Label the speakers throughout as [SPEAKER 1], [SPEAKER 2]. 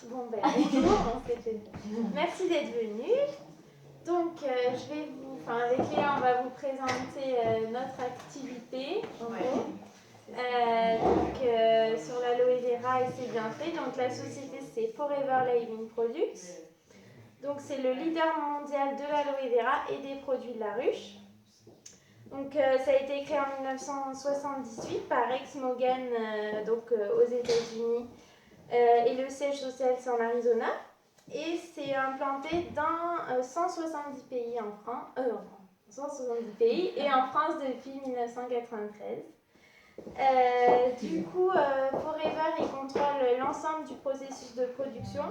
[SPEAKER 1] bon ben bonjour, merci d'être venu. Donc avec Léa, on va vous présenter notre activité en gros. Sur l'aloe vera et ses bienfaits. Donc la société c'est Forever Living Products. Donc c'est le leader mondial de l'aloe vera et des produits de la ruche. Donc ça a été créé en 1978 par Rex Morgan aux États-Unis. Et le siège social c'est en Arizona et c'est implanté dans 170 pays en France, 170 pays et en France depuis 1993. Forever il contrôle l'ensemble du processus de production.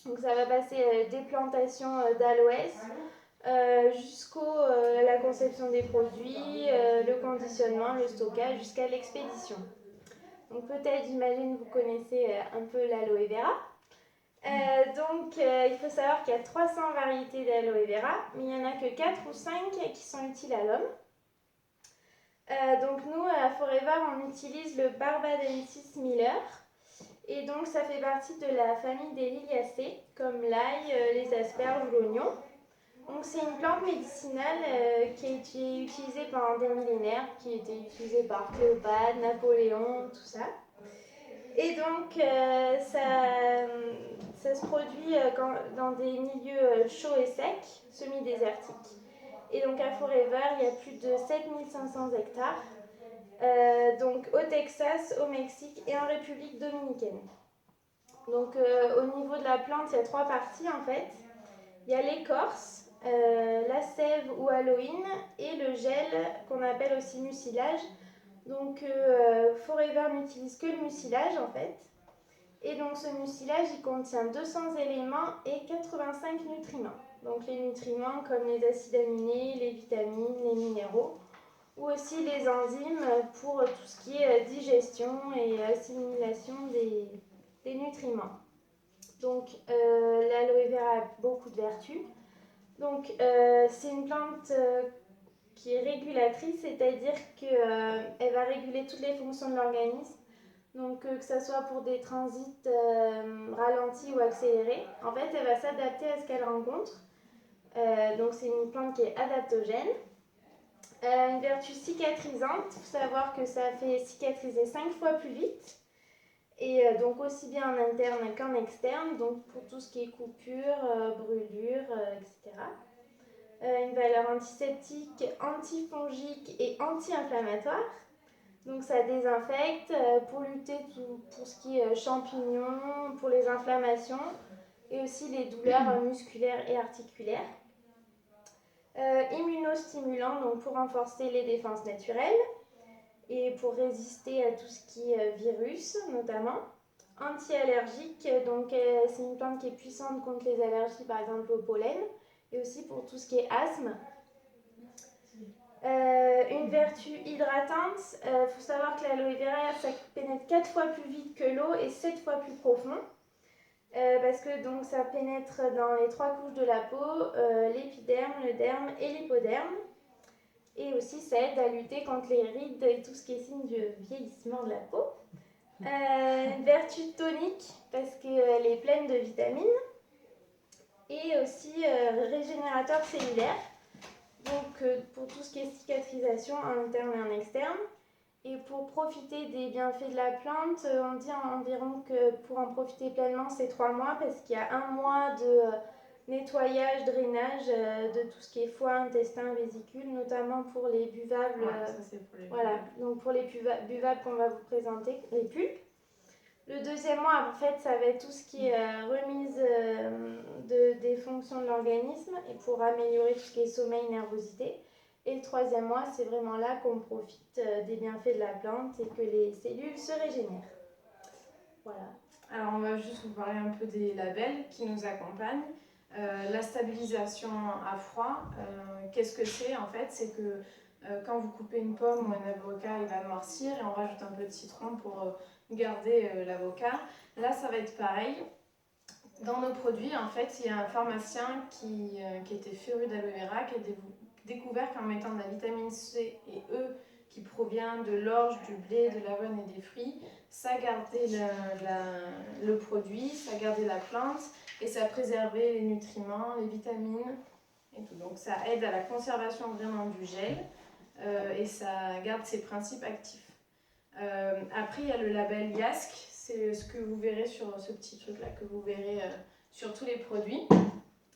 [SPEAKER 1] Donc ça va passer des plantations d'aloès jusqu'à la conception des produits, le conditionnement, le stockage jusqu'à l'expédition. Donc peut-être, j'imagine, vous connaissez un peu l'aloe vera. Il faut savoir qu'il y a 300 variétés d'aloe vera, mais il n'y en a que 4 ou 5 qui sont utiles à l'homme. Nous, à Forever, on utilise le Barbadensis Miller. Et donc ça fait partie de la famille des liliacées, comme l'ail, les asperges ou l'oignon. Donc c'est une plante médicinale qui a été utilisée pendant des millénaires, qui a été utilisée par Cléopâtre, Napoléon, tout ça. Et donc ça se produit dans des milieux chauds et secs, semi-désertiques. Et donc à Forever, il y a plus de 7500 hectares, au Texas, au Mexique et en République dominicaine. Donc au niveau de la plante, il y a 3 parties en fait. Il y a l'écorce, la sève ou aloïne et le gel qu'on appelle aussi mucilage. Donc Forever n'utilise que le mucilage en fait. Et donc ce mucilage il contient 200 éléments et 85 nutriments. Donc les nutriments comme les acides aminés, les vitamines, les minéraux ou aussi les enzymes pour tout ce qui est digestion et assimilation des nutriments. Donc l'aloe vera a beaucoup de vertus. Donc c'est une plante qui est régulatrice, c'est-à-dire qu'elle va réguler toutes les fonctions de l'organisme. Donc que ce soit pour des transits ralentis ou accélérés, en fait elle va s'adapter à ce qu'elle rencontre. Donc c'est une plante qui est adaptogène. Une vertu cicatrisante, il faut savoir que ça fait cicatriser 5 fois plus vite. Et donc aussi bien en interne qu'en externe, donc pour tout ce qui est coupure, brûlure, etc. Une valeur antiseptique, antifongique et anti-inflammatoire. Donc ça désinfecte pour lutter pour ce qui est champignons, pour les inflammations et aussi les douleurs musculaires et articulaires. Immunostimulant, donc pour renforcer les défenses naturelles et pour résister à tout ce qui est virus notamment. Anti-allergique, donc c'est une plante qui est puissante contre les allergies, par exemple au pollen, et aussi pour tout ce qui est asthme. Une vertu hydratante, il faut savoir que l'aloe vera ça pénètre 4 fois plus vite que l'eau et 7 fois plus profond. Parce que donc, ça pénètre dans les 3 couches de la peau, l'épiderme, le derme et l'hypoderme. Et aussi ça aide à lutter contre les rides et tout ce qui est signe du vieillissement de la peau. Une vertu tonique parce qu'elle est pleine de vitamines et aussi régénérateur cellulaire, donc pour tout ce qui est cicatrisation en interne et en externe. Et pour profiter des bienfaits de la plante, on dit environ que pour en profiter pleinement c'est 3 mois parce qu'il y a 1 mois de nettoyage, drainage de tout ce qui est foie, intestin, vésicule, notamment pour les buvables.
[SPEAKER 2] Ça, c'est pour les
[SPEAKER 1] donc pour les buvables qu'on va vous présenter, les pulpes. Le 2e mois, en fait, ça va être tout ce qui est remise des fonctions de l'organisme et pour améliorer tout ce qui est sommeil, nervosité. Et le 3e mois, c'est vraiment là qu'on profite des bienfaits de la plante et que les cellules se régénèrent. Voilà.
[SPEAKER 2] Alors, on va juste vous parler un peu des labels qui nous accompagnent. La stabilisation à froid, qu'est-ce que c'est en fait? C'est que quand vous coupez une pomme ou un avocat, il va noircir et on rajoute un peu de citron pour garder l'avocat. Là, ça va être pareil. Dans nos produits, en fait, il y a un pharmacien qui était féru d'aloe vera, qui a découvert qu'en mettant de la vitamine C et E qui provient de l'orge, du blé, de l'avoine et des fruits, ça gardait le produit, ça gardait la plante et ça préservait les nutriments, les vitamines et tout. Donc ça aide à la conservation vraiment du gel et ça garde ses principes actifs. Après, il y a le label YASC, c'est ce que vous verrez sur ce petit truc-là, que vous verrez sur tous les produits.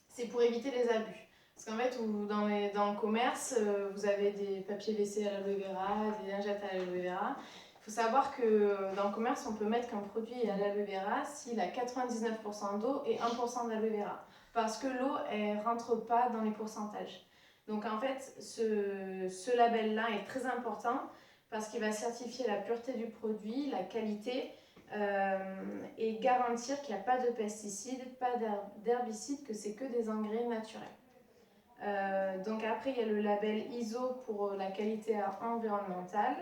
[SPEAKER 2] C'est pour éviter les abus. Parce qu'en fait, dans le commerce, vous avez des papiers WC à l'aloe vera, des lingettes à l'aloe vera. Il faut savoir que dans le commerce, on peut mettre qu'un produit est à l'aloe vera s'il a 99% d'eau et 1% d'aloe vera. Parce que l'eau, elle ne rentre pas dans les pourcentages. Donc en fait, ce label-là est très important parce qu'il va certifier la pureté du produit, la qualité et garantir qu'il n'y a pas de pesticides, pas d'herbicides, que c'est que des engrais naturels. Donc après, il y a le label ISO pour la qualité environnementale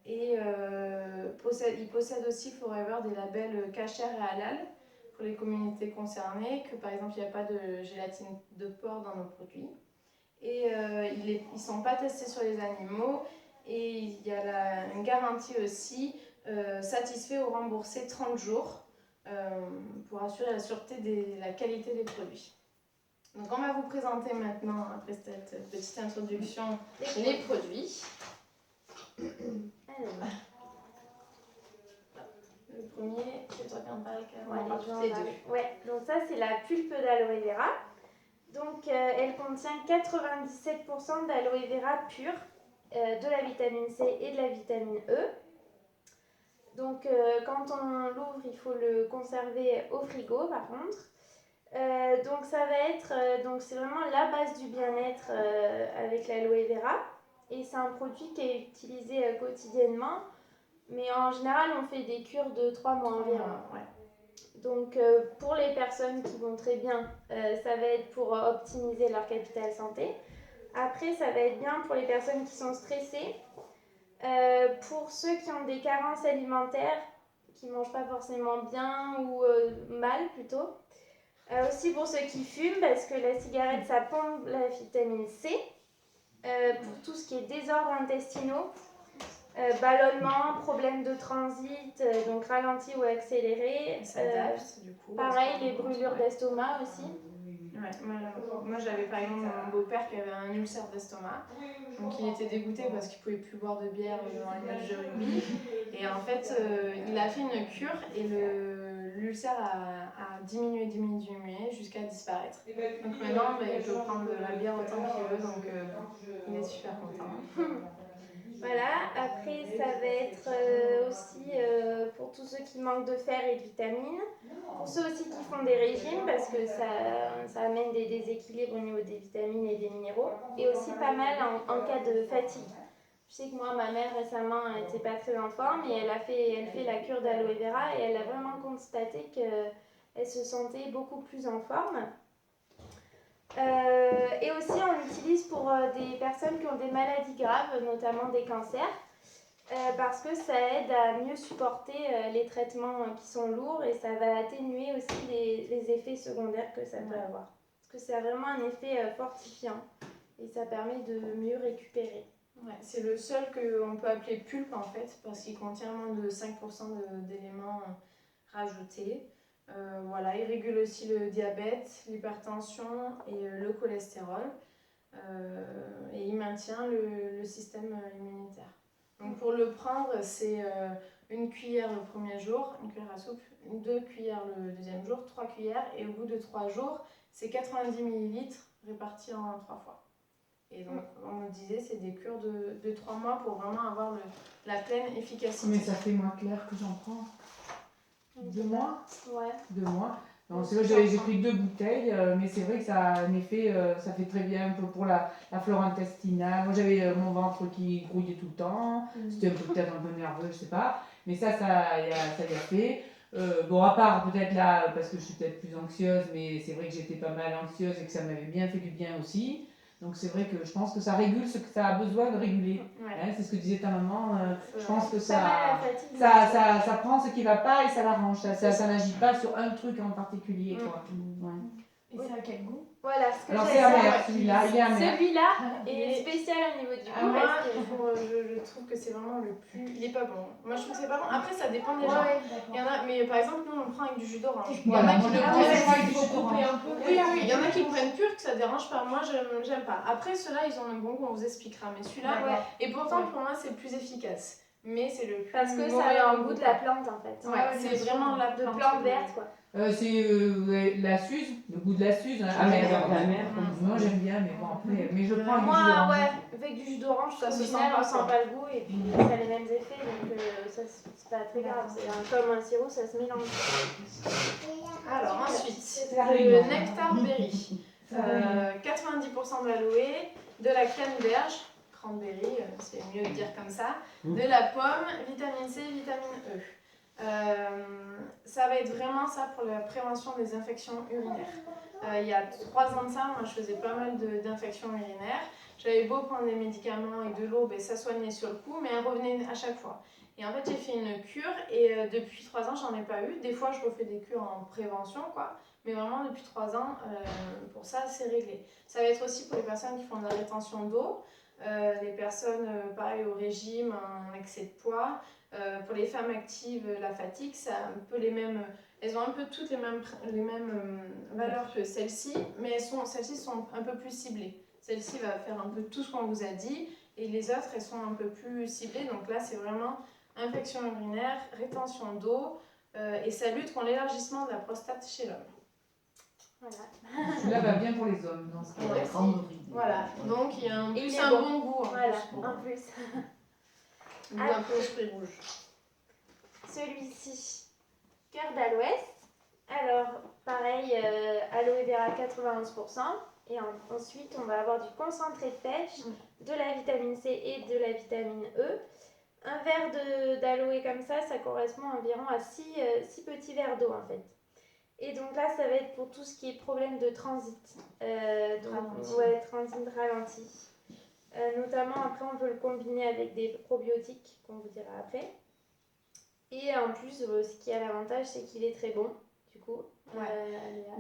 [SPEAKER 2] et il possède aussi Forever des labels Kasher et Halal pour les communautés concernées, que par exemple, il n'y a pas de gélatine de porc dans nos produits. Et ils ne sont pas testés sur les animaux. Et il y a une garantie aussi satisfait ou remboursé 30 jours pour assurer la sûreté de la qualité des produits. Donc on va vous présenter maintenant, après cette petite introduction, les produits.
[SPEAKER 1] Alors,
[SPEAKER 2] Le premier, c'est toi qui en parles,
[SPEAKER 1] ouais,
[SPEAKER 2] on parle toutes les deux.
[SPEAKER 1] ouais, donc ça c'est la pulpe d'aloe vera. Donc elle contient 97% d'aloe vera pur, de la vitamine C et de la vitamine E. Donc quand on l'ouvre, il faut le conserver au frigo par contre. Donc ça va être, donc c'est vraiment la base du bien-être avec l'aloe vera. Et c'est un produit qui est utilisé quotidiennement. Mais en général, on fait des cures de 3 mois environ.
[SPEAKER 2] Ouais.
[SPEAKER 1] Donc pour les personnes qui vont très bien, ça va être pour optimiser leur capital santé. Après, ça va être bien pour les personnes qui sont stressées. Pour ceux qui ont des carences alimentaires, qui ne mangent pas forcément bien ou mal plutôt. Aussi pour ceux qui fument, parce que la cigarette, ça pompe la vitamine C. Pour tout ce qui est désordres intestinaux, ballonnement, problème de transit, donc ralenti ou accéléré.
[SPEAKER 2] Ça adapte du coup.
[SPEAKER 1] Pareil, les brûlures d'estomac aussi.
[SPEAKER 2] Ouais, moi j'avais par exemple mon beau-père qui avait un ulcère d'estomac, donc il était dégoûté parce qu'il pouvait plus boire de bière devant les matchs de rugby. Et en fait, il a fait une cure et l'ulcère a diminué jusqu'à disparaître. Donc maintenant, il peut prendre de la bière autant qu'il veut, donc il est super content.
[SPEAKER 1] Voilà, après ça va être aussi pour tous ceux qui manquent de fer et de vitamines, pour ceux aussi qui font des régimes parce que ça amène des déséquilibres au niveau des vitamines et des minéraux, et aussi pas mal en cas de fatigue. Je sais que moi, ma mère récemment n'était pas très en forme et elle fait la cure d'aloe vera et elle a vraiment constaté qu'elle se sentait beaucoup plus en forme. Et aussi on l'utilise pour des personnes qui ont des maladies graves, notamment des cancers, parce que ça aide à mieux supporter les traitements qui sont lourds et ça va atténuer aussi les effets secondaires que ça peut avoir. Parce que ça a vraiment un effet fortifiant et ça permet de mieux récupérer.
[SPEAKER 2] Ouais, c'est le seul qu'on peut appeler pulpe en fait, parce qu'il contient moins de 5% d'éléments rajoutés. Voilà, il régule aussi le diabète, l'hypertension et le cholestérol. Et il maintient le système immunitaire. Donc pour le prendre, c'est une cuillère le premier jour, une cuillère à soupe, 2 cuillères le deuxième jour, 3 cuillères, et au bout de 3 jours, c'est 90 ml répartis en 3 fois. Et donc, on me disait, c'est des cures de 3 mois pour vraiment avoir la pleine efficacité.
[SPEAKER 3] Mais ça fait moins clair que j'en prends. 2 mois.
[SPEAKER 1] Ouais.
[SPEAKER 3] 2 mois. Donc, c'est vrai, j'ai pris 2 bouteilles, mais c'est vrai que ça a un effet, ça fait très bien un peu pour la flore intestinale. Moi, j'avais mon ventre qui grouillait tout le temps. C'était peut-être un peu nerveux, je sais pas. Mais ça y a fait. Bon, à part peut-être là, parce que je suis peut-être plus anxieuse, mais c'est vrai que j'étais pas mal anxieuse et que ça m'avait bien fait du bien aussi. Donc c'est vrai que je pense que ça régule ce que ça a besoin de réguler.
[SPEAKER 2] Ouais.
[SPEAKER 3] Hein, c'est ce que disait ta maman. Je pense que
[SPEAKER 1] Ça
[SPEAKER 3] ça prend ce qui va pas et ça l'arrange. Ça n'agit pas sur un truc en particulier. Quoi. Ouais.
[SPEAKER 2] Et c'est à quel goût?
[SPEAKER 1] Voilà, ce que
[SPEAKER 3] Alors c'est
[SPEAKER 1] j'allais dire.
[SPEAKER 3] amer, celui-là, il est amer.
[SPEAKER 1] Celui-là
[SPEAKER 2] Et-
[SPEAKER 1] est spécial au niveau du
[SPEAKER 2] Ah,
[SPEAKER 1] goût
[SPEAKER 2] moi,
[SPEAKER 1] parce que...
[SPEAKER 2] je trouve que c'est vraiment le plus. Il est pas bon. Moi, je trouve que c'est pas bon. Après, ça dépend des gens.
[SPEAKER 1] Ouais,
[SPEAKER 2] Il y en a, mais par exemple, nous, on prend avec du jus d'orange. Il y en
[SPEAKER 3] Voilà,
[SPEAKER 2] a qui
[SPEAKER 3] moi,
[SPEAKER 2] le
[SPEAKER 3] je
[SPEAKER 1] Ah
[SPEAKER 3] prends
[SPEAKER 1] ouais,
[SPEAKER 2] prennent.
[SPEAKER 3] avec
[SPEAKER 4] il
[SPEAKER 3] du
[SPEAKER 4] faut
[SPEAKER 3] jus
[SPEAKER 4] couper
[SPEAKER 3] d'orange.
[SPEAKER 4] un peu.
[SPEAKER 2] Oui, oui, il y en a qui le prennent pur, que ça dérange pas. Moi, j'aime pas. Après, ceux-là, ils ont un bon goût, on vous expliquera. Mais celui-là,
[SPEAKER 1] Ouais.
[SPEAKER 2] et pourtant, pour moi, c'est le plus efficace. Mais c'est le plus.
[SPEAKER 1] Parce que ça
[SPEAKER 2] mauvais
[SPEAKER 1] a
[SPEAKER 2] au
[SPEAKER 1] un goût de la plante en fait.
[SPEAKER 2] Ouais, c'est vraiment la
[SPEAKER 1] De
[SPEAKER 2] plante.
[SPEAKER 1] plante verte quoi.
[SPEAKER 3] C'est la Suze, le goût de la Suze, hein, amer. Moi j'aime bien, mais bon après, mais je prends avec du jus
[SPEAKER 1] Moi,
[SPEAKER 3] d'orange.
[SPEAKER 1] ouais, avec du jus d'orange,
[SPEAKER 2] Ça
[SPEAKER 1] au
[SPEAKER 2] se
[SPEAKER 1] final,
[SPEAKER 2] sent pas,
[SPEAKER 1] on sent
[SPEAKER 2] quoi.
[SPEAKER 1] pas le goût et puis ça a les mêmes effets, donc ça c'est pas très grave. C'est comme un sirop, ça se mélange.
[SPEAKER 2] Alors, ensuite,
[SPEAKER 3] La
[SPEAKER 2] le
[SPEAKER 3] réunion.
[SPEAKER 2] nectar berry. 90% d'aloe, de la canneberge, cranberry, c'est mieux de dire comme ça, de la pomme, vitamine C, vitamine E. Ça va être vraiment ça pour la prévention des infections urinaires. Il y a 3 ans de ça, moi je faisais pas mal d'infections urinaires. J'avais beau prendre des médicaments et de l'eau, ben, ça soignait sur le coup, mais elle revenait à chaque fois. Et en fait, j'ai fait une cure et depuis 3 ans, j'en ai pas eu. Des fois, je refais des cures en prévention, quoi. Mais vraiment, depuis 3 ans, pour ça, c'est réglé. Ça va être aussi pour les personnes qui font de la rétention d'eau, les personnes, pareil, au régime, en excès de poids. Pour les femmes actives, la fatigue, ça a un peu les mêmes... Elles ont un peu toutes les mêmes valeurs que celles-ci, mais celles-ci sont un peu plus ciblées. Celle-ci va faire un peu tout ce qu'on vous a dit, et les autres, elles sont un peu plus ciblées. Donc là, c'est vraiment infection urinaire, rétention d'eau, et ça lutte contre l'élargissement de la prostate chez l'homme.
[SPEAKER 1] Voilà.
[SPEAKER 3] Celui-là va bien pour les hommes. Donc,
[SPEAKER 2] Ouais. Voilà, donc il y a
[SPEAKER 1] Et il est
[SPEAKER 2] un
[SPEAKER 1] bon.
[SPEAKER 2] bon goût en
[SPEAKER 1] Voilà,
[SPEAKER 2] plus. Pour
[SPEAKER 1] en plus.
[SPEAKER 2] goût un peu fruits rouges.
[SPEAKER 1] Celui-ci, cœur d'aloès. Alors, pareil, aloe vera 91%. Et ensuite, on va avoir du concentré de pêche, de la vitamine C et de la vitamine E. Un verre d'aloe comme ça correspond environ à 6 petits verres d'eau en fait. Et donc là, ça va être pour tout ce qui est problème de transit.
[SPEAKER 2] Ralenti.
[SPEAKER 1] Ouais, transit ralenti. Notamment, après, on peut le combiner avec des probiotiques, qu'on vous dira après. Et en plus, ce qui a l'avantage, c'est qu'il est très bon, du coup.
[SPEAKER 2] Ouais.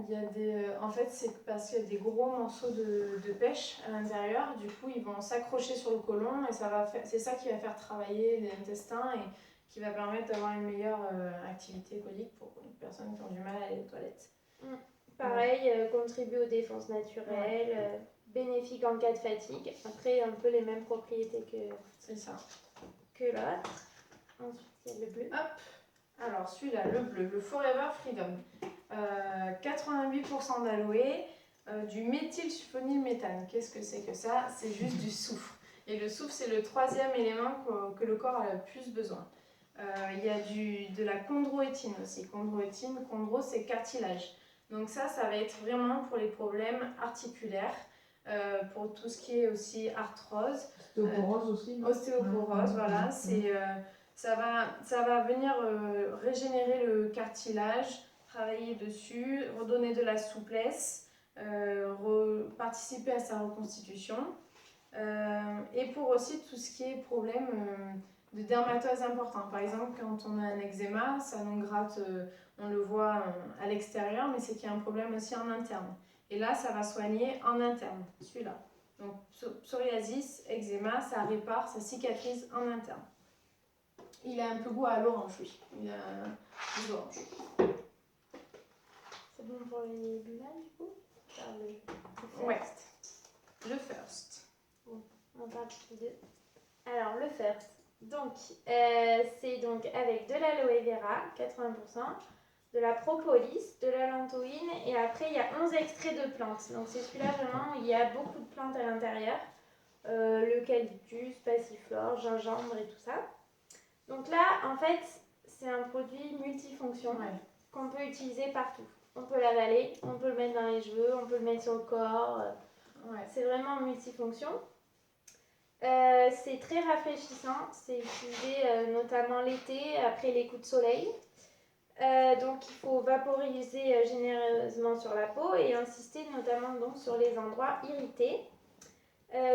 [SPEAKER 2] Il y a en fait, c'est parce qu'il y a des gros morceaux de pêche à l'intérieur. Du coup, ils vont s'accrocher sur le côlon et c'est ça qui va faire travailler l'intestin et qui va permettre d'avoir une meilleure activité colique pour les personnes qui ont du mal à aller aux toilettes.
[SPEAKER 1] Pareil, contribue aux défenses naturelles, bénéfique en cas de fatigue. Après, un peu les mêmes propriétés
[SPEAKER 2] C'est ça.
[SPEAKER 1] que l'autre. Ensuite, il y a le bleu.
[SPEAKER 2] Hop. Alors celui-là, le bleu, le Forever Freedom. 88% d'aloe, du méthylsulfonylméthane. Qu'est-ce que c'est que ça? C'est juste du soufre. Et le soufre, c'est le 3e élément que le corps a le plus besoin. Il y a de la chondroïtine aussi. Chondro, c'est cartilage. Donc ça va être vraiment pour les problèmes articulaires, pour tout ce qui est aussi arthrose.
[SPEAKER 3] Ostéoporose aussi.
[SPEAKER 2] Ostéoporose, voilà. Ça va venir régénérer le cartilage, travailler dessus, redonner de la souplesse, participer à sa reconstitution. Et pour aussi tout ce qui est problème de dermatose important. Par exemple, quand on a un eczéma, ça nous gratte, on le voit à l'extérieur, mais c'est qu'il y a un problème aussi en interne. Et là, ça va soigner en interne, celui-là. Donc, psoriasis, eczéma, ça répare, ça cicatrise en interne. Il a un peu goût à l'orange, oui. Il a un goût d'orange.
[SPEAKER 1] C'est bon pour les bulles, du coup?
[SPEAKER 2] Ouais. Le first.
[SPEAKER 1] On parle tous les deux. Alors, le first. Donc, c'est donc avec de l'aloe vera, 80%, de la propolis, de la lantoïne, et après, il y a 11 extraits de plantes. Donc, c'est celui-là vraiment où il y a beaucoup de plantes à l'intérieur. L'eucalyptus, passiflore, gingembre et tout ça. Donc là, en fait, c'est un produit multifonction qu'on peut utiliser partout. On peut l'avaler, on peut le mettre dans les cheveux, on peut le mettre sur le corps. C'est vraiment multifonction. C'est très rafraîchissant, c'est utilisé notamment l'été après les coups de soleil. Donc il faut vaporiser généreusement sur la peau et insister notamment donc, sur les endroits irrités.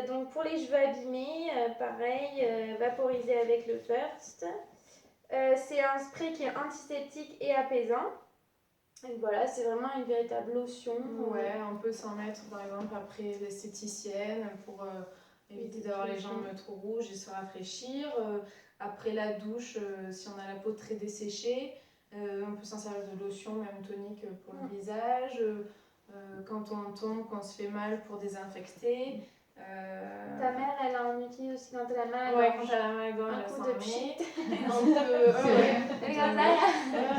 [SPEAKER 1] Donc pour les cheveux abîmés, pareil, vaporiser avec le First. C'est un spray qui est antiseptique et apaisant. Et voilà, c'est vraiment une véritable lotion.
[SPEAKER 2] Ouais, on peut s'en mettre par exemple après l'esthéticienne pour éviter d'avoir les jambes trop rouges et se rafraîchir. Après la douche, si on a la peau très desséchée, on peut s'en servir de lotion, même tonique pour le visage. Quand on tombe, quand on se fait mal pour désinfecter.
[SPEAKER 1] Ta mère, elle en utilise aussi quand elle a mal à la
[SPEAKER 2] Ouais,
[SPEAKER 1] gorge.
[SPEAKER 2] quand elle a mal à la gorge,
[SPEAKER 1] Un
[SPEAKER 2] elle
[SPEAKER 1] coup
[SPEAKER 2] s'en
[SPEAKER 1] de
[SPEAKER 2] met.
[SPEAKER 1] pchit.
[SPEAKER 2] On peut...
[SPEAKER 3] C'est vrai.
[SPEAKER 1] Et comme ça,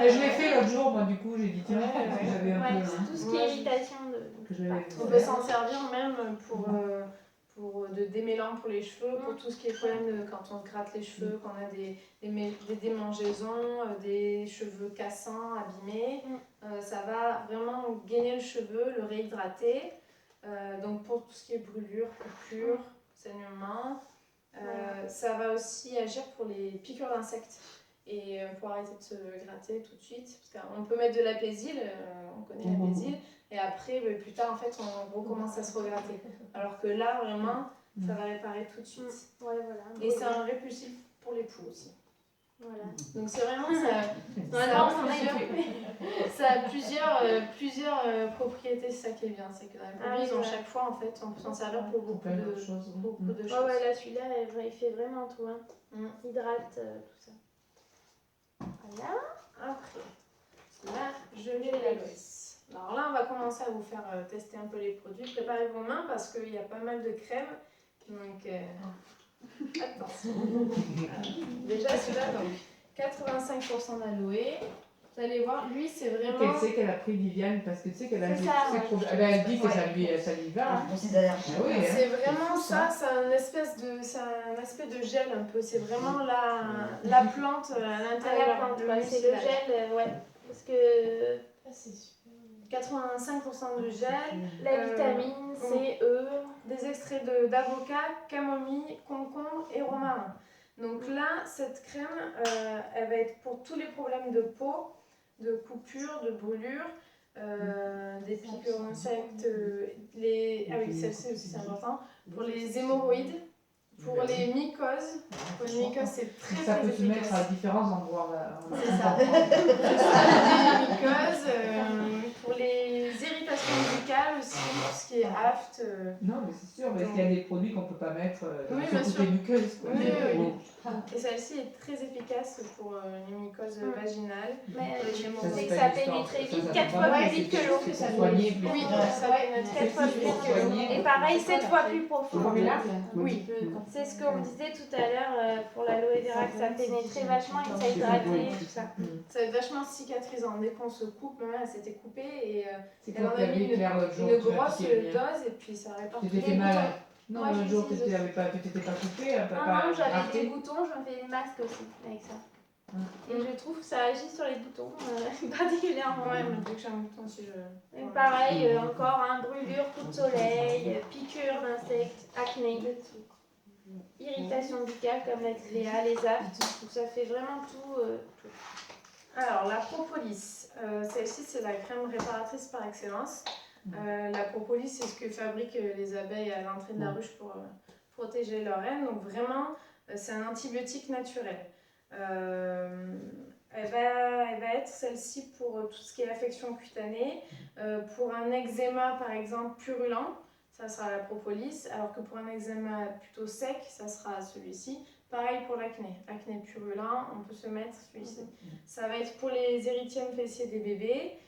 [SPEAKER 3] Je l'ai fait l'autre jour, moi, du coup, j'ai dit, tiens, parce que j'avais un
[SPEAKER 1] ouais,
[SPEAKER 3] peu.
[SPEAKER 1] tout ce qui est irritation de...
[SPEAKER 3] Que j'avais
[SPEAKER 2] On peut s'en servir même pour de démêlant pour les cheveux, pour tout ce qui est problème quand on se gratte les cheveux, quand on a des démangeaisons, des cheveux cassants, abîmés. Ça va vraiment gainer le cheveu, le réhydrater. Donc pour tout ce qui est brûlure, coupure, saignement. Ça va aussi agir pour les piqûres d'insectes. Et pour arrêter de se gratter tout de suite. Parce qu'on peut mettre de l'apaisil, on connaît l'apaisil. Et après, plus tard, en fait, on recommence à se regratter. Alors que là, vraiment, ça va réparer tout de suite.
[SPEAKER 1] Ouais, voilà.
[SPEAKER 2] Et c'est un répulsif pour les poux aussi.
[SPEAKER 1] Voilà.
[SPEAKER 2] Donc c'est vraiment ça a plusieurs propriétés, c'est ça qui est bien. C'est que dans les produits, ils ont chaque fois, en fait, on peut s'en servir pour beaucoup de choses.
[SPEAKER 1] Oh ouais, là, celui-là, il fait vraiment tout. Hein. Hydrate, tout ça. Voilà.
[SPEAKER 2] Après, là, je mets la graisse. Alors là, on va commencer à vous faire tester un peu les produits. Préparez vos mains parce qu'il y a pas mal de crème. Donc, attention. Déjà, celui-là, donc 85% d'aloe. Vous allez voir, lui, c'est vraiment...
[SPEAKER 3] Qu'elle sait qu'elle a pris Viviane parce que tu sais qu'elle a dit
[SPEAKER 1] elle
[SPEAKER 3] dit que ça lui va.
[SPEAKER 4] Pour ses allergies.
[SPEAKER 3] Ah oui, hein.
[SPEAKER 2] C'est vraiment ça, c'est un aspect de gel un peu. C'est vraiment la plante à l'intérieur.
[SPEAKER 1] C'est le gel, ouais. Parce que...
[SPEAKER 2] c'est super. 85% de gel,
[SPEAKER 1] la vitamine C, E,
[SPEAKER 2] des extraits d'avocat, camomille, concombre et romarin. Donc là, cette crème, elle va être pour tous les problèmes de peau, de coupure, de brûlure, des piqûres d'insectes, celle-ci aussi c'est important, pour les hémorroïdes, pour les mycoses. Pour les mycoses, c'est très
[SPEAKER 3] ça peut
[SPEAKER 2] efficace.
[SPEAKER 3] se mettre à différents endroits.
[SPEAKER 2] C'est ça. Les mycoses, pour les irritations buccales aussi, tout ce qui est aft.
[SPEAKER 3] Non, mais c'est sûr, parce qu'il y a des produits qu'on ne peut pas mettre
[SPEAKER 2] Oui,
[SPEAKER 3] sur
[SPEAKER 2] bien
[SPEAKER 3] toutes
[SPEAKER 2] sûr.
[SPEAKER 3] les muqueuses. Quoi.
[SPEAKER 2] Oui. Et celle-ci est très efficace pour les mycoses vaginales.
[SPEAKER 1] Mais
[SPEAKER 2] les
[SPEAKER 1] c'est que ça pénètre vite, 4 fois plus vite que l'eau.
[SPEAKER 3] C'est pour soigner.
[SPEAKER 2] Oui, ça pénètre
[SPEAKER 1] 4 fois plus vite que l'eau. Et pareil, 7 fois plus profond.
[SPEAKER 3] Oui.
[SPEAKER 1] C'est ce qu'on disait tout à l'heure pour l'aloe vera, que ça pénétrait vachement et que ça hydratait, tout ça.
[SPEAKER 2] Ça va être vachement cicatrisant. Dès qu'on se coupe, ma mère elle s'était coupée et
[SPEAKER 3] Elle
[SPEAKER 2] en a mis une grosse dose et puis ça répare.
[SPEAKER 3] Tu t'es fait mal. Non,
[SPEAKER 1] Moi,
[SPEAKER 3] un jour, tu
[SPEAKER 1] j'utilise
[SPEAKER 3] t'étais pas coupé.
[SPEAKER 1] Non, j'avais des boutons, je me fais des masques aussi avec ça. Et je trouve que ça agit sur les boutons particulièrement.
[SPEAKER 2] Ouais, mais dès que j'ai un bouton, si je...
[SPEAKER 1] Et pareil, encore, brûlure, coup de soleil, piqûre d'insectes, acné, irritation buccale comme l'a dit Léa, les aftes, donc ça fait vraiment tout.
[SPEAKER 2] Alors, la propolis. Celle-ci, c'est la crème réparatrice par excellence. La propolis, c'est ce que fabriquent les abeilles à l'entrée de la ruche pour protéger leurs reines. Donc vraiment, c'est un antibiotique naturel. Elle va être celle-ci pour tout ce qui est affection cutanée. Pour un eczéma, par exemple, purulent, ça sera la propolis. Alors que pour un eczéma plutôt sec, ça sera celui-ci. Pareil pour l'acné. Acné purulent, on peut se mettre celui-ci. Ça va être pour les érythèmes fessiers des bébés.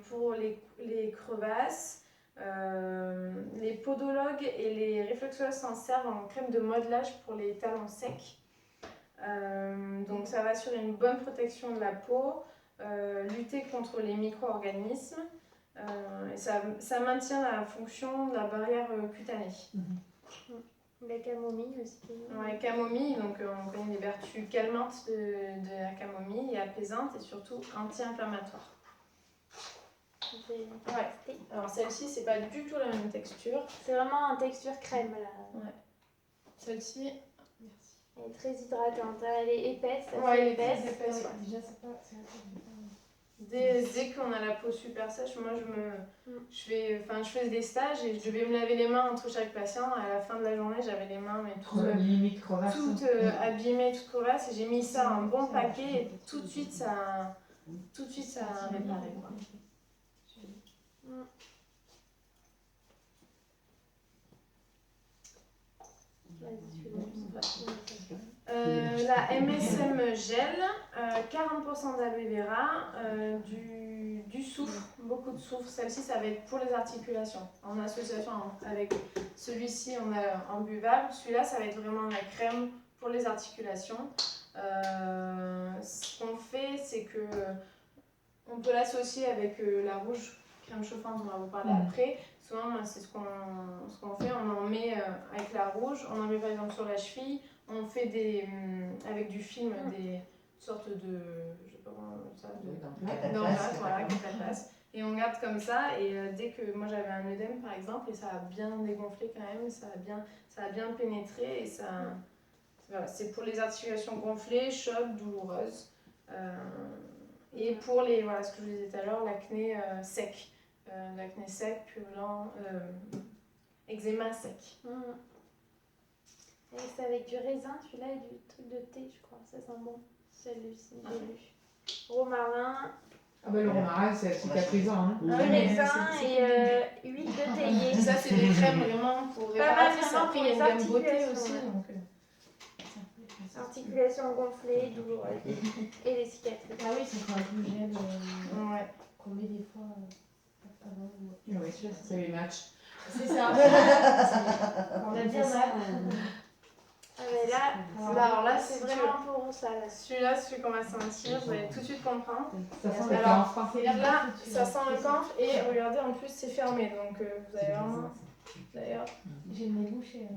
[SPEAKER 2] Pour les crevasses, les podologues et les réflexologues s'en servent en crème de modelage pour les talons secs. Donc ça va assurer une bonne protection de la peau, lutter contre les micro-organismes et ça maintient la fonction de la barrière cutanée.
[SPEAKER 1] La camomille aussi.
[SPEAKER 2] Ouais, camomille, donc on connaît les vertus calmantes de la camomille et apaisantes et surtout anti-inflammatoires. Ouais. Alors celle-ci, c'est pas du tout la même texture.
[SPEAKER 1] C'est vraiment une texture crème là.
[SPEAKER 2] Ouais. Celle-ci, merci.
[SPEAKER 1] Elle est très hydratante, elle est épaisse.
[SPEAKER 2] Ouais, elle est très épaisse.
[SPEAKER 4] Ouais, déjà, c'est pas...
[SPEAKER 2] Dès qu'on a la peau super sèche, moi je faisais des stages et je devais me laver les mains entre chaque patient. À la fin de la journée, j'avais les mains mais toutes abîmées, toutes crevasses. Et j'ai mis ça en bon paquet et tout de suite ça tout de suite ça a réparé, quoi. La MSM gel, 40% d'aloe vera, du soufre, beaucoup de soufre. Celle-ci, ça va être pour les articulations. En association avec celui-ci, on a en buvable. Celui-là, ça va être vraiment la crème pour les articulations. Ce qu'on fait, c'est que on peut l'associer avec la rouge crème chauffante, on va vous parler après. Souvent, c'est ce qu'on fait, on en met avec la rouge, on en met par exemple sur la cheville, on fait avec du film des sortes de, je sais pas comment ça, d'emplâtre, voilà, cataplasme. Et on garde comme ça, et dès que moi j'avais un œdème par exemple, et ça a bien dégonflé quand même, ça a bien pénétré, et ça, voilà, c'est pour les articulations gonflées, chaudes, douloureuses. Et pour les, voilà, ce que je vous disais tout à l'heure, l'acné sec. L'acné sec, purulent, eczéma sec.
[SPEAKER 1] Et c'est avec du raisin, celui-là, et du truc de thé, je crois. Ça sent bon. Celui-ci, j'ai lu. Romarin.
[SPEAKER 3] Ah ben le romarin, c'est cicatrisant. Hein.
[SPEAKER 1] Du raisin et huile de théier.
[SPEAKER 2] Ça, c'est des crèmes vraiment pour réparatrices. Après, il y a une gamme beauté aussi. Donc,
[SPEAKER 1] articulations gonflées, douloureuses. Et les cicatrices.
[SPEAKER 4] Ah oui, c'est quand un peu gel.
[SPEAKER 2] ouais.
[SPEAKER 4] Qu'on met des fois avant.
[SPEAKER 3] Oui, c'est les matchs.
[SPEAKER 4] C'est ça. On a bien mal.
[SPEAKER 1] Ah mais là,
[SPEAKER 2] Alors là,
[SPEAKER 1] c'est vraiment pour ça. Là.
[SPEAKER 2] Celui-là, celui qu'on va sentir, vous allez tout de suite comprendre.
[SPEAKER 3] Ça sent le
[SPEAKER 2] Alors,
[SPEAKER 3] camphre.
[SPEAKER 2] là, ça sent le camphre et regardez, en plus, c'est fermé. Donc, vous allez vraiment... D'ailleurs,
[SPEAKER 4] J'ai le nez bouché.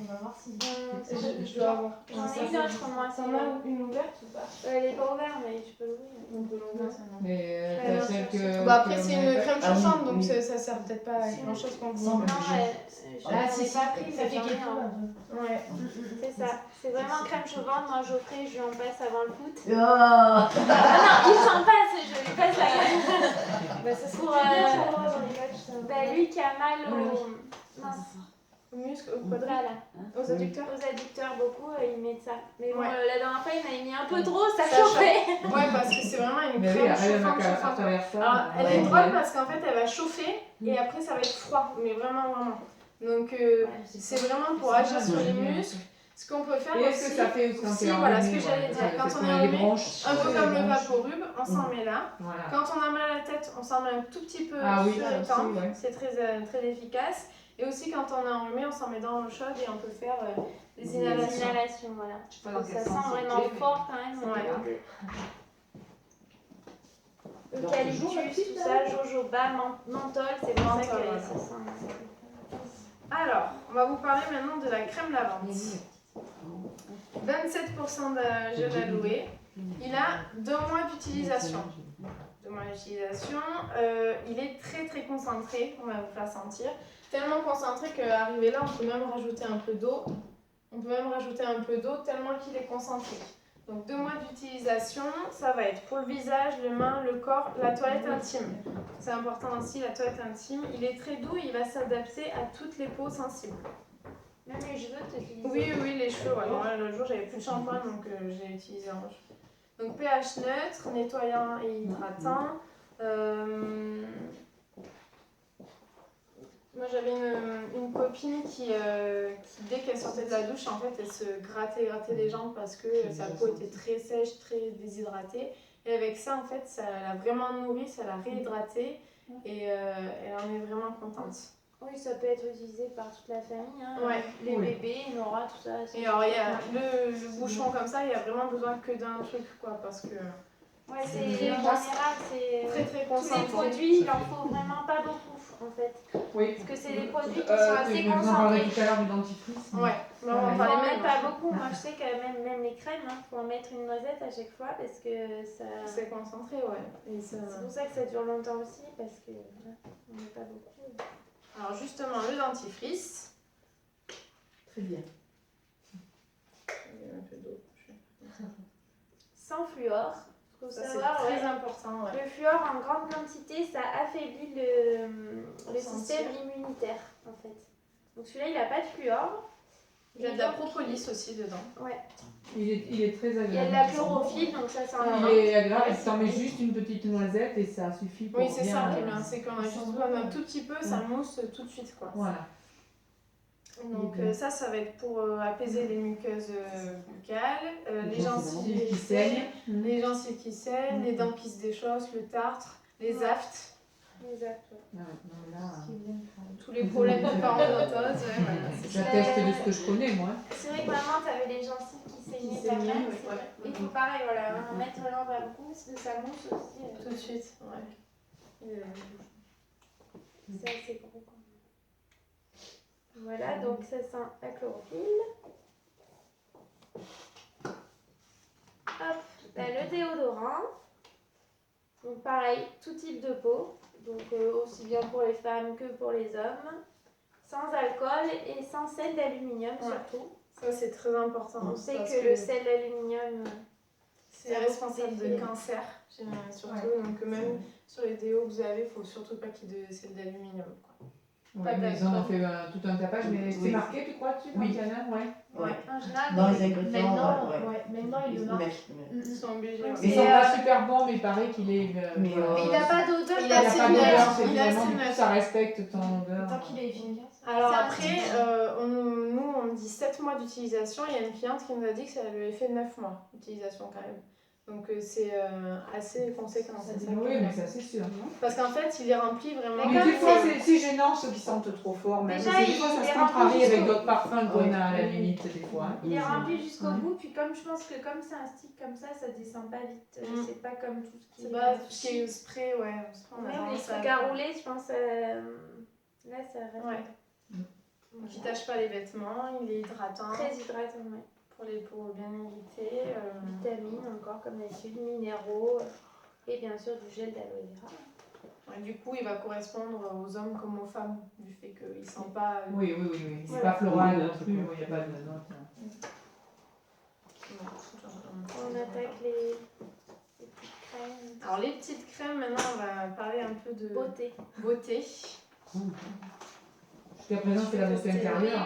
[SPEAKER 4] On va voir si...
[SPEAKER 2] je dois avoir...
[SPEAKER 1] J'en ai une autre, moi.
[SPEAKER 2] T'en as une ouverte ou pas?
[SPEAKER 1] Elle est pas ouverte, mais tu peux l'ouvrir.
[SPEAKER 2] On peut l'ouvrir, ça non.
[SPEAKER 3] Mais t'as celle que.
[SPEAKER 2] Bah après, c'est une crème
[SPEAKER 5] Ah oui,
[SPEAKER 2] chauffante, donc
[SPEAKER 5] oui.
[SPEAKER 2] ça sert peut-être pas à grand chose qu'on vous.
[SPEAKER 1] Non,
[SPEAKER 4] Ah,
[SPEAKER 1] je l'ai
[SPEAKER 4] si,
[SPEAKER 1] pas pris,
[SPEAKER 4] ça
[SPEAKER 1] mais
[SPEAKER 4] fait
[SPEAKER 1] j'en ai
[SPEAKER 4] quelque
[SPEAKER 1] un.
[SPEAKER 4] chose.
[SPEAKER 2] Ouais.
[SPEAKER 1] C'est ça. C'est vraiment crème chauffante. Moi, Geoffrey, je lui en passe avant le foot.
[SPEAKER 5] Oh.
[SPEAKER 1] Ah non, il s'en passe, je lui passe la crème.
[SPEAKER 2] Bah, ça c'est
[SPEAKER 1] Pour lui qui a mal
[SPEAKER 2] au muscle, au quadril,
[SPEAKER 1] là,
[SPEAKER 2] aux adducteurs.
[SPEAKER 1] aux adducteurs beaucoup, il met ça. Mais bon,
[SPEAKER 2] Ouais.
[SPEAKER 1] la dernière fois, il m'avait mis un peu trop, ça
[SPEAKER 2] Ça
[SPEAKER 1] chauffait.
[SPEAKER 2] Ouais, parce que c'est vraiment une
[SPEAKER 3] Mais oui,
[SPEAKER 2] crème
[SPEAKER 3] elle
[SPEAKER 2] chauffante,
[SPEAKER 3] va à
[SPEAKER 2] chauffante.
[SPEAKER 3] travers ça.
[SPEAKER 2] Alors, elle est
[SPEAKER 5] Ouais.
[SPEAKER 2] drôle parce qu'en fait, elle va chauffer et après, ça va être froid, mais vraiment, vraiment. Donc, c'est vraiment pour agir sur les muscles. Ce qu'on peut faire
[SPEAKER 3] Et est-ce que
[SPEAKER 2] aussi,
[SPEAKER 3] ça fait aussi
[SPEAKER 2] si, voilà ce que j'allais dire, quand on est
[SPEAKER 3] les
[SPEAKER 2] enrhumé,
[SPEAKER 3] bronches.
[SPEAKER 2] un peu comme le vaporub, on s'en met là.
[SPEAKER 3] Voilà.
[SPEAKER 2] Quand on a mal à la tête, on s'en met un tout petit peu
[SPEAKER 3] Ah oui,
[SPEAKER 2] sur
[SPEAKER 3] ça
[SPEAKER 2] les
[SPEAKER 3] aussi,
[SPEAKER 2] tempes,
[SPEAKER 3] ouais.
[SPEAKER 2] c'est très efficace. Et aussi quand on est enrhumé, on s'en met dans l'eau chaude et on peut faire des
[SPEAKER 1] Les
[SPEAKER 2] inhalations.
[SPEAKER 1] inhalations, voilà.
[SPEAKER 3] Je sais pas dans quel
[SPEAKER 1] Ça sent
[SPEAKER 3] sens
[SPEAKER 1] vraiment
[SPEAKER 3] c'était, mais-
[SPEAKER 1] fort quand même.
[SPEAKER 2] Ouais.
[SPEAKER 1] Eucalyptus, tout ça, jojoba, menthol, c'est pour ça
[SPEAKER 2] Menthol,
[SPEAKER 1] que
[SPEAKER 2] voilà.
[SPEAKER 1] ça sent.
[SPEAKER 2] Alors, on va vous parler maintenant de la crème lavande. 27% de gel aloe. Il a 2 mois d'utilisation. 2 mois d'utilisation. Il est très concentré, on va vous faire sentir. Tellement concentré qu'arrivé là, on peut même rajouter un peu d'eau. Tellement qu'il est concentré. Donc 2 mois d'utilisation, ça va être pour le visage, les mains, le corps, la toilette intime. C'est important aussi, la toilette intime. Il est très doux et il va s'adapter à toutes les peaux sensibles.
[SPEAKER 1] Même les cheveux, tu utilises.
[SPEAKER 2] Oui, les cheveux. Ouais. Moi, l'autre jour, j'avais plus de shampoing, donc j'ai utilisé un cheveu. Donc pH neutre, nettoyant et hydratant. Moi, j'avais une copine qui, dès qu'elle sortait de la douche, en fait, elle se grattait les jambes parce que sa peau était très sèche, très déshydratée. Et avec ça, en fait, ça l'a vraiment nourrie, ça l'a réhydratée et elle en est vraiment contente.
[SPEAKER 1] Oui, ça peut être utilisé par toute la famille. Hein.
[SPEAKER 2] Ouais.
[SPEAKER 1] Les bébés, Nora, tout ça.
[SPEAKER 2] Et alors, il y a le bouchon comme ça, il y a vraiment besoin que d'un truc, quoi, parce que
[SPEAKER 1] Ouais, c'est en général, c'est.
[SPEAKER 2] très
[SPEAKER 1] Tous
[SPEAKER 2] concentré.
[SPEAKER 1] les produits, il en faut vraiment pas beaucoup, en fait.
[SPEAKER 3] Oui.
[SPEAKER 1] Parce que c'est des produits qui sont assez
[SPEAKER 3] On
[SPEAKER 1] concentrés.
[SPEAKER 3] parlait tout à l'heure du dentifrice.
[SPEAKER 2] Ouais, mais on
[SPEAKER 1] Il
[SPEAKER 2] en
[SPEAKER 1] faut
[SPEAKER 2] parlait
[SPEAKER 1] en
[SPEAKER 2] même
[SPEAKER 1] mettre pas beaucoup. Moi, je sais que même les crèmes, il faut en mettre une noisette à chaque fois parce que ça.
[SPEAKER 2] C'est concentré, ouais. Et ça...
[SPEAKER 1] C'est pour ça que ça dure longtemps aussi parce que voilà, on met pas beaucoup.
[SPEAKER 2] Alors justement, le dentifrice.
[SPEAKER 3] Très bien.
[SPEAKER 2] Il y a un peu d'eau.
[SPEAKER 1] Sans fluor. Faut
[SPEAKER 2] Ça, c'est
[SPEAKER 1] savoir,
[SPEAKER 2] très
[SPEAKER 1] ouais.
[SPEAKER 2] important, ouais.
[SPEAKER 1] Le fluor en grande quantité, ça affaiblit le
[SPEAKER 2] Sentir.
[SPEAKER 1] système immunitaire en fait. Donc celui-là, il n'a pas de fluor.
[SPEAKER 2] Il y a de la propolis aussi dedans.
[SPEAKER 1] Ouais.
[SPEAKER 3] Il est très agréable.
[SPEAKER 1] Il y a de la chlorophylle, donc ça c'est un.
[SPEAKER 3] Il est agréable, tu en mets juste une petite noisette et ça suffit pour
[SPEAKER 2] Oui, c'est
[SPEAKER 3] bien,
[SPEAKER 2] ça qui est bien, c'est qu'on a juste besoin d'un tout petit peu, ça mousse tout de suite quoi.
[SPEAKER 3] Voilà.
[SPEAKER 2] Donc ça va être pour apaiser les muqueuses buccales, les gencives
[SPEAKER 3] qui saignent.
[SPEAKER 2] les gencives qui saignent, les dents qui se déchaussent, le tartre, les aftes,
[SPEAKER 1] Exact.
[SPEAKER 3] Ah ouais, non, là,
[SPEAKER 2] tous les problèmes de parodontose. Voilà,
[SPEAKER 3] j'atteste de ce que je connais, moi.
[SPEAKER 1] C'est vrai que maman, t'avais les gencives qui saignaient pas mal.
[SPEAKER 2] ouais.
[SPEAKER 1] Il faut pareil, voilà, mettre l'envers vers le cou, parce que ça mousse aussi.
[SPEAKER 2] Tout de suite, ouais.
[SPEAKER 1] C'est assez gros quand même. Voilà, donc ça sent la chlorophylle. Hop, là, le déodorant. Donc pareil, tout type de peau. Donc aussi bien pour les femmes que pour les hommes. Sans alcool et sans sel d'aluminium surtout.
[SPEAKER 2] Ça c'est très important.
[SPEAKER 1] On sait que le sel d'aluminium...
[SPEAKER 2] c'est responsable de cancer, surtout.
[SPEAKER 3] Ouais.
[SPEAKER 2] Donc même sur les déos que vous avez, il ne faut surtout pas qu'il y ait de sel d'aluminium.
[SPEAKER 3] Ouais, mais ils en ont fait tout un tapage, mais c'est marqué, tu crois, dessus,
[SPEAKER 4] Oui.
[SPEAKER 3] quand il y en a, ouais.
[SPEAKER 4] Ouais.
[SPEAKER 1] En général,
[SPEAKER 4] Dans les ingrédients,
[SPEAKER 1] maintenant
[SPEAKER 4] ils
[SPEAKER 1] il le
[SPEAKER 4] le
[SPEAKER 1] marque.
[SPEAKER 4] mettent.
[SPEAKER 2] Ils sont obligés.
[SPEAKER 1] Donc,
[SPEAKER 3] Ils
[SPEAKER 1] c'est,
[SPEAKER 3] sont pas super bons, mais il paraît qu'il est.
[SPEAKER 4] Mais,
[SPEAKER 1] il n'a pas d'odeur.
[SPEAKER 2] Il
[SPEAKER 3] Il
[SPEAKER 2] a
[SPEAKER 3] n'y a
[SPEAKER 2] assez
[SPEAKER 3] pas
[SPEAKER 2] neuf,
[SPEAKER 3] d'odeur, c'est
[SPEAKER 2] il a
[SPEAKER 3] vraiment
[SPEAKER 2] assez
[SPEAKER 3] du coup,
[SPEAKER 2] neuf.
[SPEAKER 3] ça respecte ton odeur.
[SPEAKER 1] Tant qu'il est efficace.
[SPEAKER 2] Alors
[SPEAKER 1] C'est un
[SPEAKER 2] après, nous on dit 7 mois d'utilisation. Il y a une cliente qui nous a dit que ça lui avait fait 9 mois d'utilisation quand même. Donc c'est assez conséquent. C'est ça
[SPEAKER 3] Oui, mais ça c'est sûr.
[SPEAKER 2] Parce qu'en fait, il est rempli vraiment.
[SPEAKER 3] Mais des fois, c'est gênant ceux qui sentent trop fort. Même.
[SPEAKER 1] Déjà,
[SPEAKER 3] Des fois, ça
[SPEAKER 1] il
[SPEAKER 3] se
[SPEAKER 1] est rempli
[SPEAKER 3] contrarie avec
[SPEAKER 1] jusqu'au-
[SPEAKER 3] d'autres parfums qu'on a à la limite, des fois.
[SPEAKER 1] Il est rempli jusqu'au
[SPEAKER 3] Ouais.
[SPEAKER 1] bout, puis comme je pense que comme c'est un stick comme ça descend pas vite. C'est pas comme tout ce qui
[SPEAKER 2] C'est pas tout ce qui est spray, ouais. On a
[SPEAKER 1] Même les
[SPEAKER 2] tendance
[SPEAKER 1] trucs à rouler, je pense. Là, ça reste
[SPEAKER 2] Ouais. Qui tâche pas les vêtements, il est hydratant.
[SPEAKER 1] très hydratant. Ouais.
[SPEAKER 2] Pour les peaux bien irritées.
[SPEAKER 1] Vitamines, encore comme d'habitude, minéraux et bien sûr du gel d'aloe vera.
[SPEAKER 2] Ouais, du coup, il va correspondre aux hommes comme aux femmes, du fait qu'il ne sent pas.
[SPEAKER 3] Oui. C'est
[SPEAKER 1] Voilà.
[SPEAKER 3] pas floral non plus, il n'y a pas de.
[SPEAKER 1] On attaque les petites crèmes.
[SPEAKER 2] Alors, les petites crèmes, maintenant, on va parler un peu de
[SPEAKER 1] Beauté.
[SPEAKER 2] beauté.
[SPEAKER 3] Jusqu'à présent, c'est la beauté intérieure.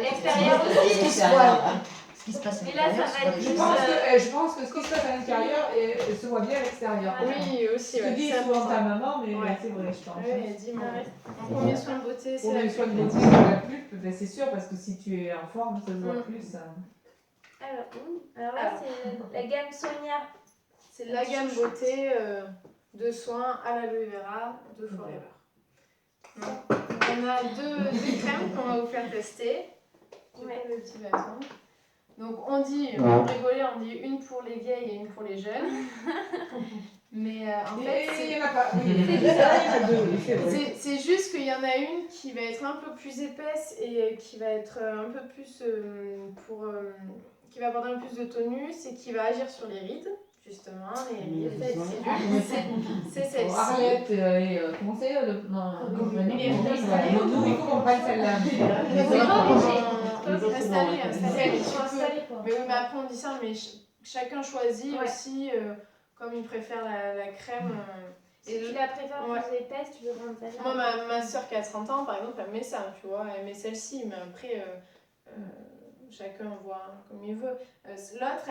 [SPEAKER 1] L'extérieur
[SPEAKER 4] Ce qui
[SPEAKER 1] aussi.
[SPEAKER 4] se voit, ce qui se passe à
[SPEAKER 1] Mais là, ça
[SPEAKER 4] l'intérieur,
[SPEAKER 1] va être
[SPEAKER 4] se
[SPEAKER 1] plus,
[SPEAKER 4] voit
[SPEAKER 3] Je pense que ce qui se passe à l'intérieur se voit bien à l'extérieur.
[SPEAKER 2] Oui, aussi.
[SPEAKER 3] Je te dis souvent ta maman, mais
[SPEAKER 2] Ouais.
[SPEAKER 3] c'est vrai, je pense.
[SPEAKER 2] Oui, dis-moi. En premier soin de beauté, c'est
[SPEAKER 3] Pour
[SPEAKER 2] la
[SPEAKER 3] les soins de
[SPEAKER 2] beauté.
[SPEAKER 3] beauté, c'est la pulpe, ben c'est sûr, parce que si tu es en forme, ça se voit plus.
[SPEAKER 1] Alors là, c'est la gamme Sonia.
[SPEAKER 2] C'est la gamme beauté de soins à l'aloe vera de Forever. On a deux crèmes qu'on va vous faire tester. J'ai
[SPEAKER 1] Ouais.
[SPEAKER 2] pas le petit bâton. Donc on dit, pour rigoler, on dit une pour les vieilles et une pour les jeunes. Mais en fait,
[SPEAKER 3] Il n'y en a pas. Oui, il y en a deux, oui, c'est vrai.
[SPEAKER 2] c'est juste qu'il y en a une qui va être un peu plus épaisse et qui va être un peu plus qui va apporter un peu plus de tonus et qui va agir sur les rides, justement, les rides, c'est
[SPEAKER 3] Oh,
[SPEAKER 2] celle-ci.
[SPEAKER 3] Arlette, comment c'est le nom?
[SPEAKER 2] Il est installé.
[SPEAKER 3] Nous, il faut qu'on prenne celle-là.
[SPEAKER 2] Installé.
[SPEAKER 1] quoi.
[SPEAKER 2] Mais oui, mais après on dit ça, mais chacun choisit
[SPEAKER 1] Ouais.
[SPEAKER 2] aussi comme il préfère la crème.
[SPEAKER 1] Si tu la préfères plus épaisse, tu peux prendre celle-là.
[SPEAKER 2] Moi, ma soeur qui a 30 ans, par exemple, elle met ça, tu vois, elle met celle-ci, mais après, chacun voit comme il veut. L'autre,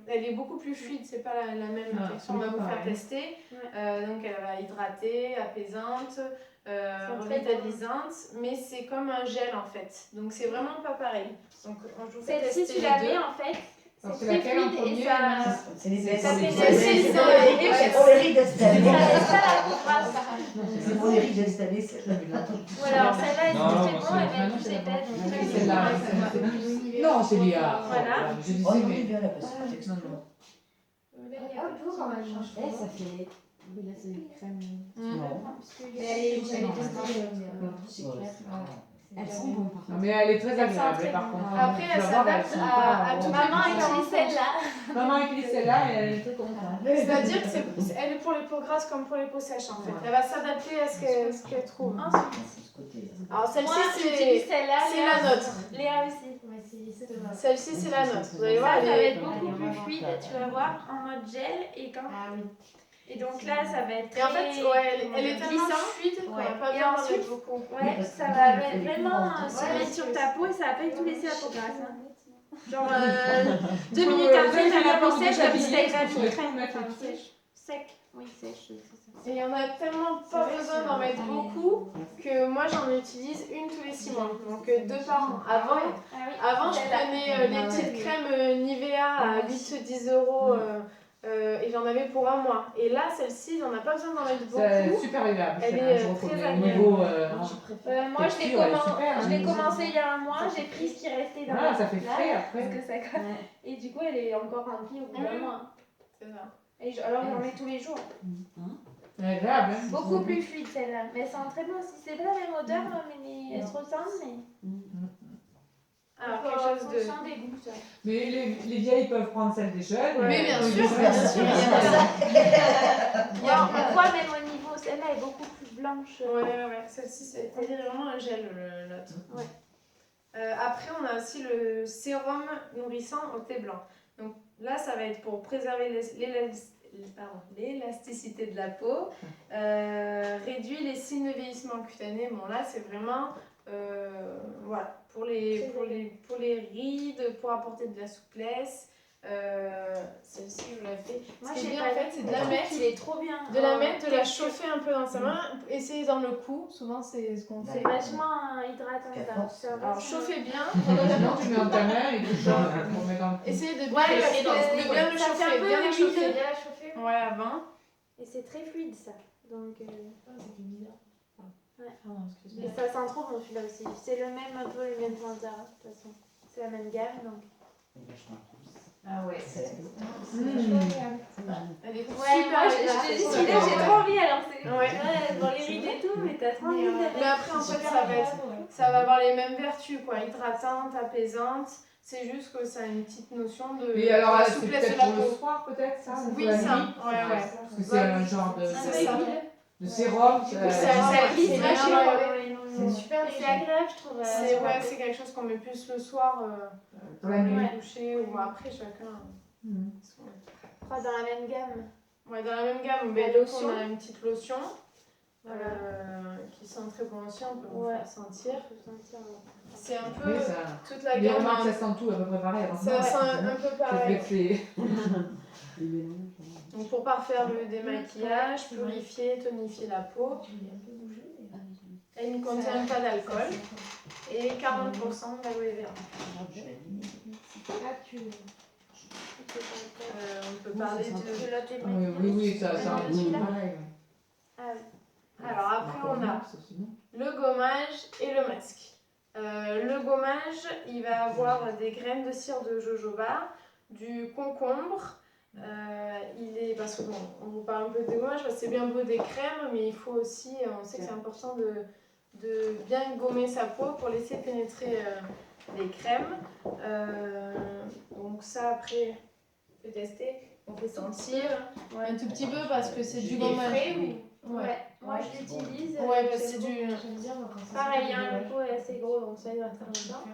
[SPEAKER 2] elle est beaucoup plus fluide, c'est pas la même texture, on va vous faire tester. Donc elle va hydrater, apaisante, revitalisante, mais c'est comme un gel en fait, donc c'est vraiment pas pareil. Donc je vous fais
[SPEAKER 1] Celle-ci,
[SPEAKER 2] tester
[SPEAKER 1] tu
[SPEAKER 2] les
[SPEAKER 1] la
[SPEAKER 2] deux.
[SPEAKER 1] mets en fait.
[SPEAKER 3] Alors,
[SPEAKER 1] C'est
[SPEAKER 3] c'est
[SPEAKER 1] très
[SPEAKER 3] laquelle en
[SPEAKER 1] fluide et
[SPEAKER 3] premier,
[SPEAKER 1] ça.
[SPEAKER 4] C'est les
[SPEAKER 1] Ça fait
[SPEAKER 4] c'est
[SPEAKER 1] des-
[SPEAKER 4] pour les rides installées.
[SPEAKER 1] Ça laisse pas la peau grasse.
[SPEAKER 4] C'est pour les rides installées, c'est là.
[SPEAKER 1] Voilà, alors celle-là, elle
[SPEAKER 5] Non,
[SPEAKER 1] est
[SPEAKER 5] non,
[SPEAKER 1] très bon, elle va être plus épaisse. donc très
[SPEAKER 3] Celle-là,
[SPEAKER 1] bien.
[SPEAKER 3] non, c'est lié à.
[SPEAKER 1] Voilà.
[SPEAKER 3] Je disais,
[SPEAKER 4] Oh non,
[SPEAKER 3] mais.
[SPEAKER 4] bien là, parce que texte.
[SPEAKER 3] Non, non.
[SPEAKER 6] Ça fait. Oui, là, c'est une crème.
[SPEAKER 4] Non.
[SPEAKER 6] Mais elle est c'est clair. Elles sont bonnes par
[SPEAKER 3] Non,
[SPEAKER 6] contre.
[SPEAKER 3] mais elle est très agréable, par contre.
[SPEAKER 2] Après,
[SPEAKER 3] Tu
[SPEAKER 2] elle
[SPEAKER 3] vas voir,
[SPEAKER 2] s'adapte
[SPEAKER 3] sont
[SPEAKER 2] à
[SPEAKER 3] pas-
[SPEAKER 2] tout.
[SPEAKER 1] Maman utilise celle-là.
[SPEAKER 3] Maman utilise celle-là et elle est très contente.
[SPEAKER 2] C'est-à-dire que elle est pour les peaux grasses comme pour les peaux sèches en fait. Elle va s'adapter à ce qu'elle trouve. Alors celle-ci,
[SPEAKER 1] Moi, j'utilise celle-là.
[SPEAKER 2] c'est la nôtre.
[SPEAKER 1] Léa aussi.
[SPEAKER 2] Celle-ci, c'est la nôtre. Vous allez
[SPEAKER 1] Ça,
[SPEAKER 2] voir,
[SPEAKER 1] ça va
[SPEAKER 2] elle est...
[SPEAKER 1] être beaucoup plus fluide, tu vas voir, en mode gel et quand.
[SPEAKER 6] Ah oui.
[SPEAKER 1] Et donc là, ça va être
[SPEAKER 2] Et en fait, elle est tellement
[SPEAKER 1] glissant.
[SPEAKER 2] fluide qu'on
[SPEAKER 6] Ouais.
[SPEAKER 2] n'a pas
[SPEAKER 1] Et
[SPEAKER 2] besoin d'en
[SPEAKER 1] ensuite,
[SPEAKER 2] mettre beaucoup.
[SPEAKER 1] Ouais,
[SPEAKER 6] parce
[SPEAKER 1] ça
[SPEAKER 6] que
[SPEAKER 1] va
[SPEAKER 6] du coup, elle est plus
[SPEAKER 1] vraiment
[SPEAKER 6] grande.
[SPEAKER 1] se
[SPEAKER 2] Ouais,
[SPEAKER 1] mettre sur ta peau et ça va pas du tout laisser la peau grasse. Hein. Genre 2
[SPEAKER 3] Ouais,
[SPEAKER 1] minutes
[SPEAKER 3] ouais,
[SPEAKER 1] après,
[SPEAKER 3] ouais,
[SPEAKER 1] t'as la peau
[SPEAKER 3] ouais,
[SPEAKER 1] sèche
[SPEAKER 3] ouais,
[SPEAKER 1] comme si t'avais pas
[SPEAKER 3] ouais,
[SPEAKER 1] mis
[SPEAKER 3] ouais,
[SPEAKER 1] de crème.
[SPEAKER 3] ouais,
[SPEAKER 1] Enfin,
[SPEAKER 3] ouais.
[SPEAKER 1] sec. Oui, sèche, c'est ça.
[SPEAKER 2] Et il y en a tellement pas besoin d'en mettre beaucoup que moi j'en utilise une tous les 6 mois. Donc 2 par an. Avant je prenais les petites crèmes Nivea à 8-10 euros et j'en avais pour 1 mois. Et là, celle-ci, on n'a pas besoin d'en mettre
[SPEAKER 3] C'est
[SPEAKER 2] beaucoup.
[SPEAKER 3] super agréable.
[SPEAKER 2] Elle
[SPEAKER 3] celle-là,
[SPEAKER 2] est
[SPEAKER 3] je
[SPEAKER 2] très
[SPEAKER 3] reconnais. Au
[SPEAKER 2] agréable.
[SPEAKER 3] niveau,
[SPEAKER 1] Moi, je l'ai
[SPEAKER 3] texture, elle est super,
[SPEAKER 1] je l'ai
[SPEAKER 3] hein.
[SPEAKER 1] commencé il y a 1 mois, j'ai pris ce qui restait dans
[SPEAKER 3] Ah,
[SPEAKER 1] la
[SPEAKER 3] ça fait
[SPEAKER 1] là,
[SPEAKER 3] frais après.
[SPEAKER 1] parce que ça colle. Et du coup, elle est encore remplie au bout d'un mois.
[SPEAKER 2] C'est ça.
[SPEAKER 1] Et alors, j'en mets tous les jours.
[SPEAKER 3] C'est agréable. Hein,
[SPEAKER 1] Beaucoup plus fluide celle-là. Mais elles sont très bon aussi. C'est pas la même odeur, mais elles se ressemblent. Mais...
[SPEAKER 2] Alors quelque chose de...
[SPEAKER 1] fonction des goûts, ça.
[SPEAKER 3] Mais les vieilles peuvent prendre celle des jeunes.
[SPEAKER 2] Mais bien sûr,
[SPEAKER 6] Bien sûr, il y a pas ça.
[SPEAKER 1] On voit même au niveau, celle-là est beaucoup plus blanche.
[SPEAKER 2] Ouais. Celle-ci, c'est vraiment un gel, l'autre.
[SPEAKER 1] Ouais.
[SPEAKER 2] Après, on a aussi le sérum nourrissant au thé blanc. Donc là, ça va être pour préserver l'élasticité de la peau, réduit les signes de vieillissement cutané. Bon, là, c'est vraiment voilà, pour les rides, pour apporter de la souplesse. Celle-ci, je vous la fais.
[SPEAKER 1] Moi,
[SPEAKER 2] Ce qui est
[SPEAKER 1] j'ai
[SPEAKER 2] bien,
[SPEAKER 1] pas
[SPEAKER 2] en fait, c'est de la mettre.
[SPEAKER 1] Il est trop bien.
[SPEAKER 2] De la mettre, de la chauffer un peu dans sa main, essayer dans le cou, souvent c'est ce qu'on
[SPEAKER 1] C'est
[SPEAKER 2] fait.
[SPEAKER 1] vachement hydratant. Ça.
[SPEAKER 2] Alors chauffez bien,
[SPEAKER 3] Sinon, tu mets dans ta main et tu changes pour mettre dans le cou.
[SPEAKER 2] essayez de bien,
[SPEAKER 1] Ouais, parce
[SPEAKER 2] de bien le
[SPEAKER 1] ça fait un
[SPEAKER 2] chauffer,
[SPEAKER 1] peu
[SPEAKER 2] bien le
[SPEAKER 1] huileux.
[SPEAKER 2] chauffer. Ouais, avant.
[SPEAKER 1] Et c'est très fluide ça. Donc,
[SPEAKER 6] Ah non, excuse-moi.
[SPEAKER 1] et ça sent trop bon celui-là aussi. C'est le même, un peu le même vendeur, de toute façon. C'est la même gamme donc.
[SPEAKER 6] Ah ouais, c'est
[SPEAKER 2] Elle est
[SPEAKER 1] Ouais,
[SPEAKER 2] super
[SPEAKER 1] moi je
[SPEAKER 2] agréable.
[SPEAKER 1] te dis celui-là j'ai trop envie alors c'est
[SPEAKER 2] Ouais.
[SPEAKER 1] dans les rides et tout, mais t'as trop envie de
[SPEAKER 2] Mais après en fait ça va avoir les mêmes vertus quoi, hydratante, apaisante. C'est juste que ça a une petite notion de
[SPEAKER 3] Et alors,
[SPEAKER 2] la
[SPEAKER 3] c'est
[SPEAKER 2] souplesse
[SPEAKER 3] peut-être
[SPEAKER 2] de la
[SPEAKER 3] pour le
[SPEAKER 2] peau.
[SPEAKER 3] soir, peut-être, ça?
[SPEAKER 2] Oui,
[SPEAKER 3] pour la
[SPEAKER 2] ça.
[SPEAKER 3] nuit,
[SPEAKER 2] Ouais.
[SPEAKER 3] Parce que c'est un genre
[SPEAKER 1] un
[SPEAKER 2] C'est
[SPEAKER 1] peu
[SPEAKER 2] ça.
[SPEAKER 1] huileux.
[SPEAKER 3] de sérum.
[SPEAKER 1] Ça glisse
[SPEAKER 2] c'est
[SPEAKER 1] vachement.
[SPEAKER 2] bien,
[SPEAKER 6] C'est super
[SPEAKER 1] C'est agréable je trouve.
[SPEAKER 2] C'est quelque chose qu'on met plus le soir
[SPEAKER 3] Pour la nuit.
[SPEAKER 2] coucher ou après chacun.
[SPEAKER 1] Je crois dans la même gamme.
[SPEAKER 2] Ouais, dans la même gamme,
[SPEAKER 1] La
[SPEAKER 2] mais donc
[SPEAKER 1] lotion.
[SPEAKER 2] on a une petite lotion qui sent très bon aussi, on peut vous faire sentir. C'est un peu
[SPEAKER 3] Oui, ça.
[SPEAKER 2] toute la
[SPEAKER 3] Les
[SPEAKER 2] gamme.
[SPEAKER 3] remarques, ça sent tout à peu près pareil. alors
[SPEAKER 2] Ça
[SPEAKER 3] non,
[SPEAKER 2] sent
[SPEAKER 3] c'est
[SPEAKER 2] un peu
[SPEAKER 3] Je
[SPEAKER 2] pareil.
[SPEAKER 3] fais
[SPEAKER 2] Donc pour parfaire le démaquillage, purifier, tonifier la peau. Elle ne contient pas d'alcool et 40% d'aloe vera. On peut parler de...
[SPEAKER 3] Oui, ça a un goût pareil.
[SPEAKER 2] Alors après on a le gommage et le masque. Le gommage, il va avoir des graines de cire de jojoba, du concombre. Parce que bon, on vous parle un peu de gommage, parce que c'est bien beau des crèmes, mais il faut aussi, on sait que c'est important de bien gommer sa peau pour laisser pénétrer les crèmes. Donc ça après, on peut tester, on peut sentir un tout petit peu parce que c'est du gommage.
[SPEAKER 1] Ouais, moi je l'utilise.
[SPEAKER 2] Ouais, parce que c'est du...
[SPEAKER 1] Pareil, hein, le pot est assez gros donc ça il va très longtemps.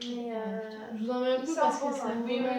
[SPEAKER 1] Mais
[SPEAKER 2] Je vous en mets un peu
[SPEAKER 1] il
[SPEAKER 2] parce
[SPEAKER 1] sent
[SPEAKER 2] que
[SPEAKER 1] bon,
[SPEAKER 2] c'est un
[SPEAKER 1] hein.
[SPEAKER 2] gommage